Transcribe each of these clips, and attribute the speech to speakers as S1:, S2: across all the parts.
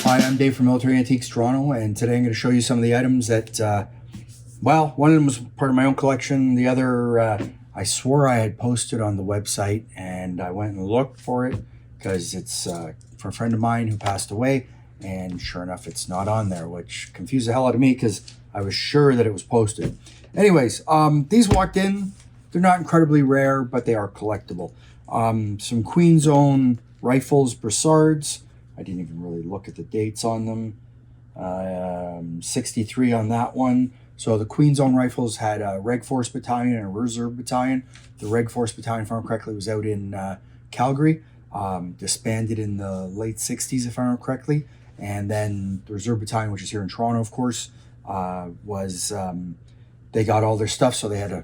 S1: Hi, I'm Dave from Military Antiques Toronto, and today I'm going to show you some of the items that, well, one of them was part of my own collection. The other, I swore I had posted on the website, and I went and looked for it because it's for a friend of mine who passed away, and sure enough, it's not on there, which confused the hell out of me because I was sure that it was posted. Anyways, these walked in. They're not incredibly rare, but they are collectible. Some Queen's Own rifles, Brassards. I didn't even really look at the dates on them. 63 on that one. So the Queen's Own rifles had a Reg Force Battalion and a Reserve Battalion. The Reg Force Battalion, if I remember correctly, was out in Calgary. Disbanded in the late 60s, if I remember correctly. And then the Reserve Battalion, which is here in Toronto, of course, they got all their stuff, so they had a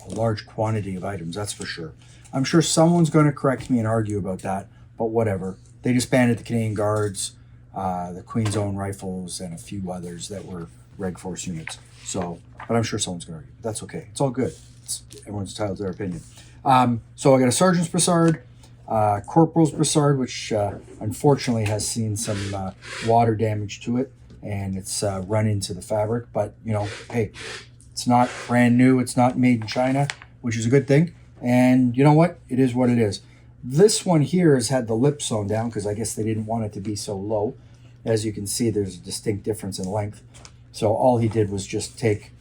S1: large quantity of items, that's for sure. I'm sure someone's going to correct me and argue about that, but whatever. They disbanded the Canadian Guards, the Queen's Own rifles, and a few others that were Reg Force units. So, but I'm sure someone's going to argue. That's okay. It's all good. Everyone's entitled to their opinion. So I got a Sergeant's Brassard, Corporal's Brassard, which unfortunately has seen some water damage to it, and it's run into the fabric. But, you know, hey, it's not brand new. It's not made in China, which is a good thing. And you know what? It is what it is. This one here has had the lip sewn down because I guess they didn't want it to be so low. As you can see, there's a distinct difference in length. So all he did was just take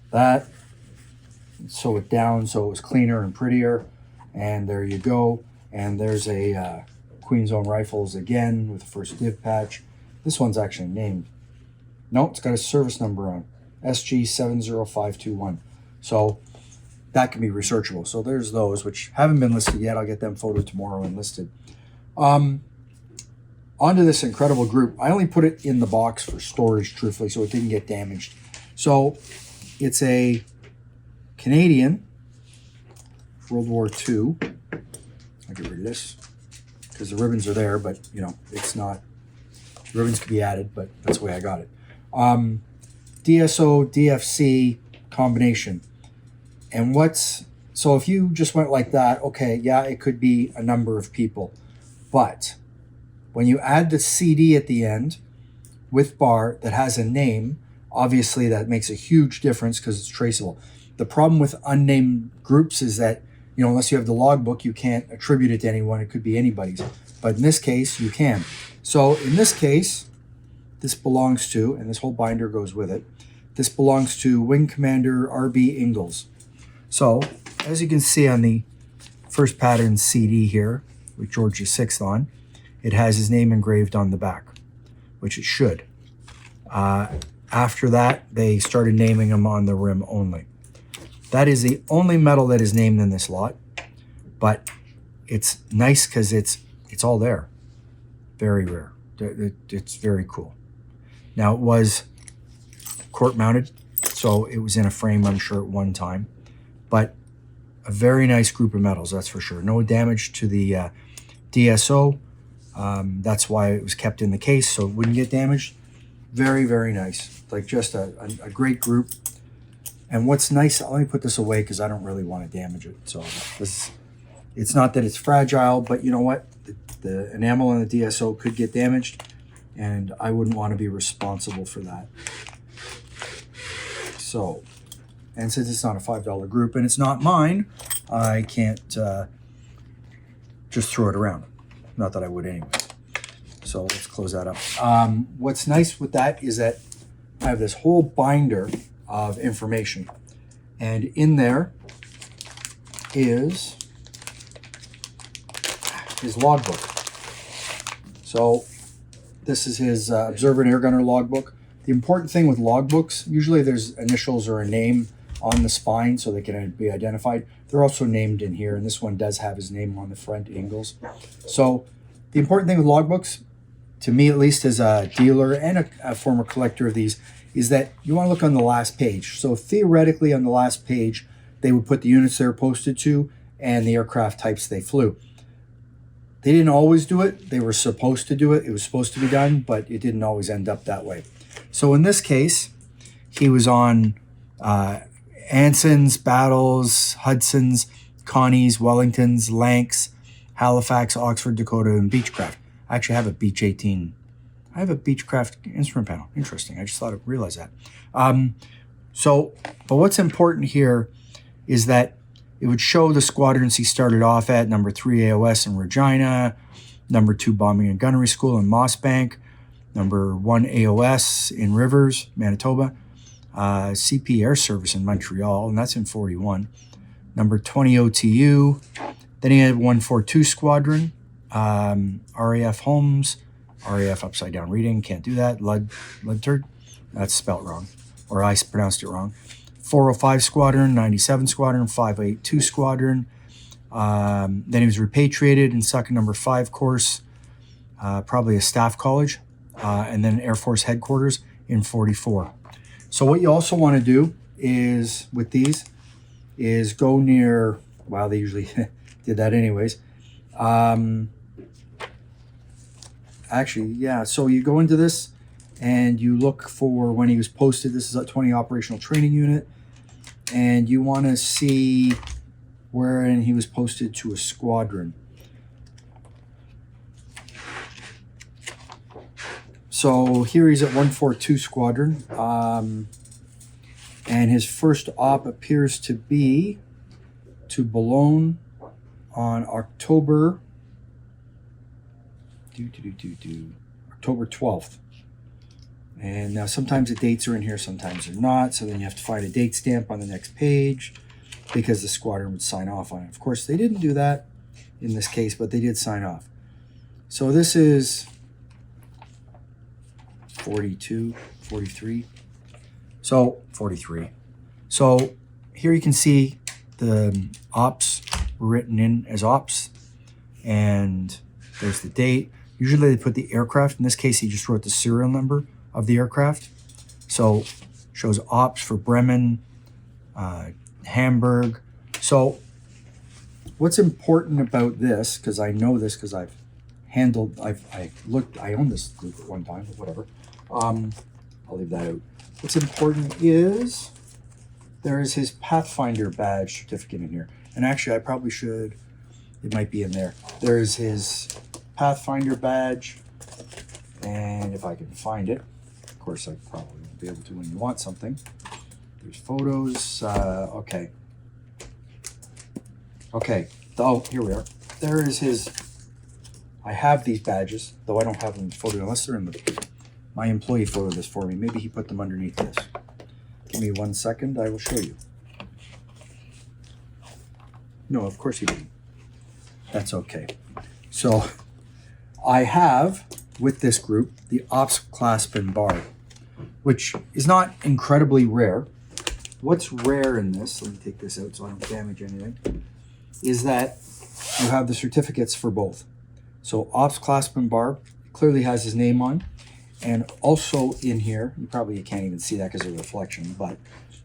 S1: that, sew it down so it was cleaner and prettier. And there you go. And there's a Queen's Own Rifles again with the first div patch. This one's actually named. No, it's got a service number on. SG70521. So that can be researchable. So there's those, which haven't been listed yet. I'll get them photoed tomorrow and listed. Onto this incredible group. I only put it in the box for storage, truthfully, so it didn't get damaged. So it's a Canadian World War II. I'll get rid of this because the ribbons are there, but, you know, it's not. Ribbons could be added, but that's the way I got it. DSO, DFC combination. And so if you just went like that, okay, yeah, it could be a number of people. But when you add the CD at the end with bar that has a name, obviously that makes a huge difference because it's traceable. The problem with unnamed groups is that, you know, unless you have the logbook, you can't attribute it to anyone. It could be anybody's. But in this case, you can. So in this case, this belongs to, and this whole binder goes with it, this belongs to Wing Commander R.B. Ingalls. So, as you can see on the first pattern CD here, with George VI on, it has his name engraved on the back, which it should. After that, they started naming him on the rim only. That is the only medal that is named in this lot, but it's nice because it's all there. Very rare. It's very cool. Now, it was court mounted, so it was in a frame, I'm sure, at one time. But a very nice group of medals, that's for sure. No damage to the DSO. That's why it was kept in the case, so it wouldn't get damaged. Very, very nice. Like just a great group. And what's nice, let me put this away because I don't really want to damage it. So it's not that it's fragile, but you know what? The enamel on the DSO could get damaged, and I wouldn't want to be responsible for that. So, and since it's not a $5 group and it's not mine, I can't just throw it around. Not that I would anyway. So let's close that up. What's nice with that is that I have this whole binder of information. And in there is his logbook. So this is his Observer and Airgunner logbook. The important thing with logbooks, usually there's initials or a name on the spine so they can be identified. They're also named in here, and this one does have his name on the front, Ingalls. So the important thing with logbooks, to me at least as a dealer and a former collector of these, is that you want to look on the last page. So theoretically on the last page, they would put the units they're posted to and the aircraft types they flew. They didn't always do it. They were supposed to do it. It was supposed to be done, but it didn't always end up that way. So in this case, he was on Anson's, Battles, Hudson's, Connie's, Wellington's, Lanks, Halifax, Oxford, Dakota, and Beechcraft. I actually have a Beech 18. I I have a Beechcraft instrument panel. Interesting. I just thought I realized that. But what's important here is that it would show the squadrons he started off at, number 3 AOS in Regina, number 2 Bombing and Gunnery School in Mossbank, number 1 AOS in Rivers, Manitoba, CP Air Service in Montreal, and that's in 41, number 20 OTU. Then he had 142 Squadron, RAF Holmes, RAF upside down reading, can't do that, Ludterd, that's spelt wrong, or I pronounced it wrong. 405 Squadron, 97 Squadron, 582 Squadron. Then he was repatriated in second number 5 course, probably a staff college, and then Air Force headquarters in 44. So what you also want to do is, with these, is go near, well, they usually did that anyways. Actually, yeah, so you go into this and you look for when he was posted. This is a 20 operational training unit. And you want to see wherein he was posted to a squadron. So here he's at 142 Squadron. And his first op appears to be to Boulogne on October 12th. And now sometimes the dates are in here, sometimes they're not. So then you have to find a date stamp on the next page because the squadron would sign off on it. Of course, they didn't do that in this case, but they did sign off. So this is 42, 43. So 43. So here you can see the ops were written in as ops. And there's the date. Usually they put the aircraft. In this case, he just wrote the serial number of the aircraft. So shows ops for Bremen, Hamburg. So what's important about this, because I know this because I've handled, I owned this group at one time, but whatever. I'll leave that out. What's important is there is his Pathfinder badge certificate in here. And actually I probably should, it might be in there. There's his Pathfinder badge. And if I can find it, of course I probably won't be able to when you want something. There's photos, okay. Okay, oh, here we are. There is his, I have these badges, though I don't have them in photo unless they're in the, my employee photo this for me. Maybe he put them underneath this. Give me 1 second, I will show you. No, of course he didn't. That's okay. So I have, with this group, the Ops, Clasp, and Barb, which is not incredibly rare. What's rare in this, let me take this out so I don't damage anything, is that you have the certificates for both. So Ops, Clasp, and Barb clearly has his name on. And also in here, you probably can't even see that because of the reflection, but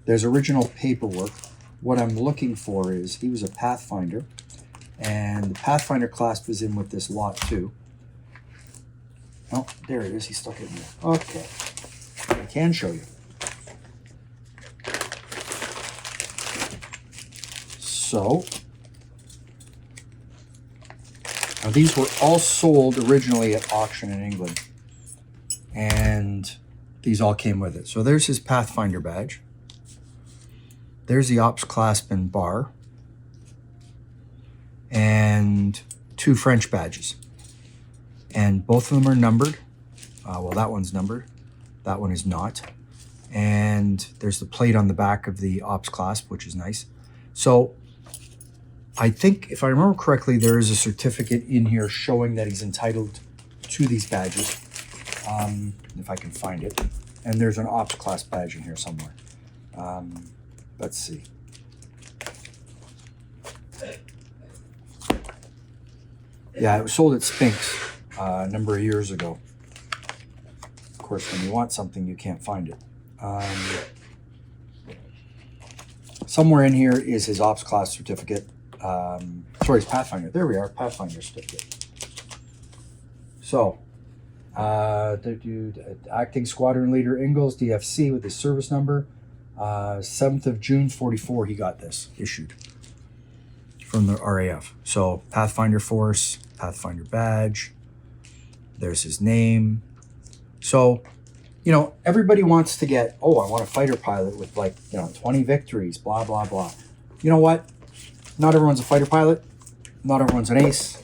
S1: there's original paperwork. What I'm looking for is, he was a Pathfinder, and the Pathfinder clasp is in with this lot too. Oh, there it is. He stuck it in there. Okay. I can show you. So, now these were all sold originally at auction in England. And these all came with it. So there's his Pathfinder badge. There's the Ops, Clasp, and Bar. And 2 French badges. And both of them are numbered. Well, that one's numbered. That one is not. And there's the plate on the back of the Ops Clasp, which is nice. So I think, if I remember correctly, there is a certificate in here showing that he's entitled to these badges. If I can find it. And there's an Ops Clasp badge in here somewhere. Let's see. Yeah, it was sold at Sphinx a number of years ago. Of course, when you want something, you can't find it. Somewhere in here is his Ops Class certificate. Sorry, his Pathfinder. There we are, Pathfinder certificate. So, acting squadron leader Ingalls, DFC, with his service number. 7th of June, 44, he got this issued from the RAF. So Pathfinder Force, Pathfinder badge. There's his name. So, you know, everybody wants to get, oh, I want a fighter pilot with like, you know, 20 victories, blah, blah, blah. You know what? Not everyone's a fighter pilot. Not everyone's an ace.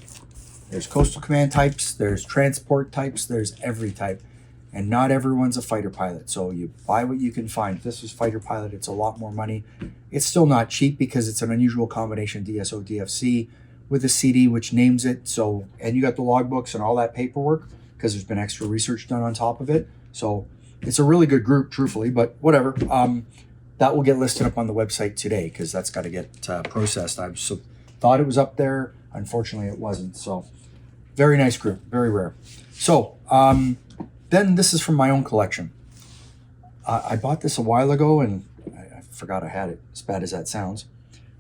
S1: There's coastal command types. There's transport types. There's every type. And not everyone's a fighter pilot. So you buy what you can find. If this was fighter pilot, it's a lot more money. It's still not cheap because it's an unusual combination DSO DFC with a CD which names it. So, and you got the logbooks and all that paperwork because there's been extra research done on top of it. So it's a really good group, truthfully, but whatever. That will get listed up on the website today because that's got to get processed. I thought it was up there. Unfortunately, it wasn't. So very nice group, very rare. So, then this is from my own collection. I bought this a while ago and I forgot I had it, as bad as that sounds.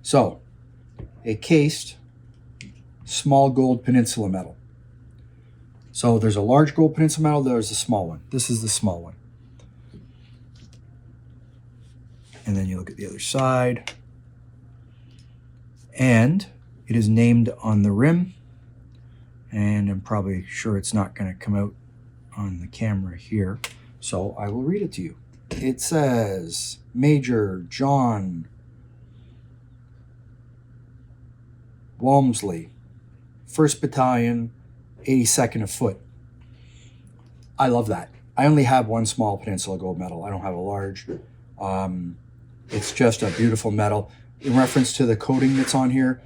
S1: So, a cased small gold Peninsula medal. So there's a large gold Peninsula medal, there's a small one. This is the small one. And then you look at the other side. And it is named on the rim. And I'm probably sure it's not going to come out on the camera here, so I will read it to you. It says, Major John Walmsley, 1st Battalion, 82nd of Foot. I love that. I only have one small Peninsula gold medal. I don't have a large. It's just a beautiful medal. In reference to the coating that's on here,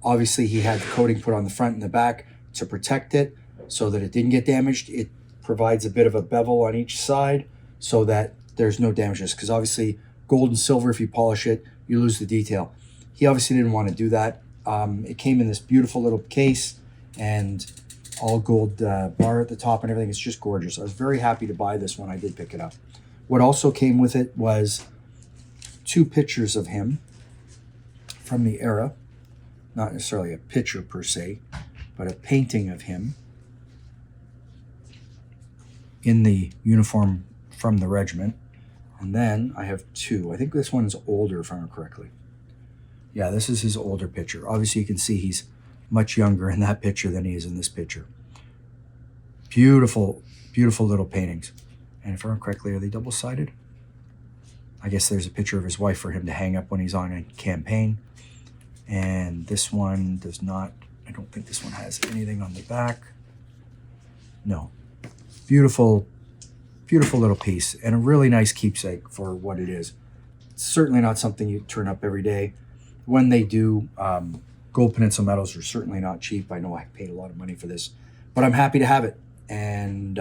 S1: obviously he had the coating put on the front and the back to protect it, so that it didn't get damaged. It provides a bit of a bevel on each side so that there's no damages, because obviously gold and silver, if you polish it, you lose the detail. He obviously didn't want to do that. It came in this beautiful little case and all gold bar at the top and everything. It's just gorgeous. I was very happy to buy this when I did pick it up. What also came with it was 2 pictures of him from the era. Not necessarily a picture per se, but a painting of him in the uniform from the regiment. And then I have 2. I think this one's older, if I remember correctly. Yeah, this is his older picture. Obviously, you can see he's much younger in that picture than he is in this picture. Beautiful, beautiful little paintings. And if I remember correctly, are they double-sided? I guess there's a picture of his wife for him to hang up when he's on a campaign. And this one does not, I don't think this one has anything on the back. No. Beautiful, beautiful little piece and a really nice keepsake for what it is. It's certainly not something you turn up every day. When they do, gold Peninsula medals are certainly not cheap. I know I paid a lot of money for this, but I'm happy to have it. And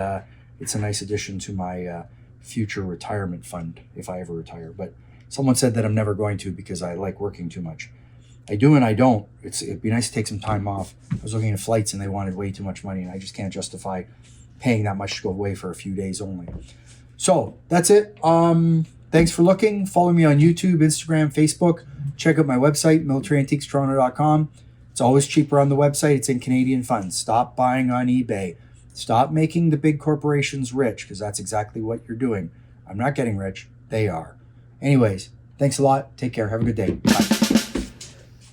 S1: it's a nice addition to my future retirement fund if I ever retire. But someone said that I'm never going to because I like working too much. I do and I don't. It'd be nice to take some time off. I was looking at flights and they wanted way too much money and I just can't justify paying that much to go away for a few days only. So that's it. Thanks for looking. Follow me on YouTube, Instagram, Facebook. Check out my website, militaryantiquestoronto.com. It's always cheaper on the website. It's in Canadian funds. Stop buying on eBay. Stop making the big corporations rich, because that's exactly what you're doing. I'm not getting rich. They are. Anyways, thanks a lot. Take care. Have a good day. Bye.